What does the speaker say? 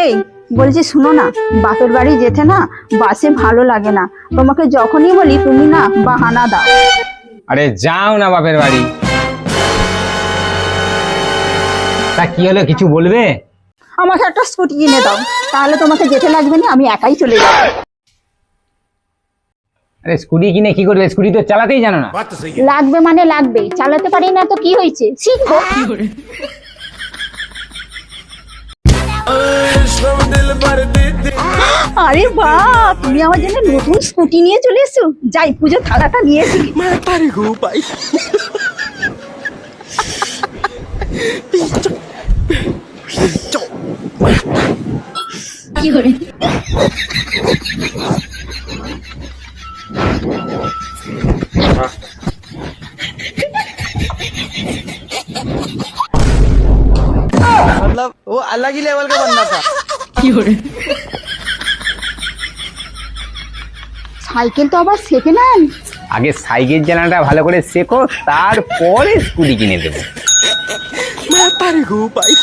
এই বলছি, শুনো না, বাপের বাড়ি যেতে না বাসে ভালো লাগে না। তোমাকে যখনই বলি তুমি না বাহানা দাও। আরে যাও না বাপের বাড়ি। তা কি হলো, কিছু বলবে? আমাকে একটা স্কুটি কিনে দাও, তাহলে তোমাকে যেতে লাগবে না, আমি একাই চলে যাবো। আরে স্কুটি কিনে কি করবে? স্কুটি তো চালাতেই জানো না। লাগবে মানে লাগবে, চালাতে পারি না তো কি হয়েছে, শিখবো। আরে বাহ, তুমি আমার জন্য নতুন স্কুটি নিয়ে চলে এসছো। যাই পুজো থালাটা নিয়ে এসি। কি করে मतलब वो अलग ही लेवल का बंदा था। সাইকেল তো আবার সেকেন্ড হ্যান্ড। আগে সাইকেল চালানোটা ভালো করে শেখো, তারপরে স্কুটি কিনে দেবো। मैं तारी हूँ भाई।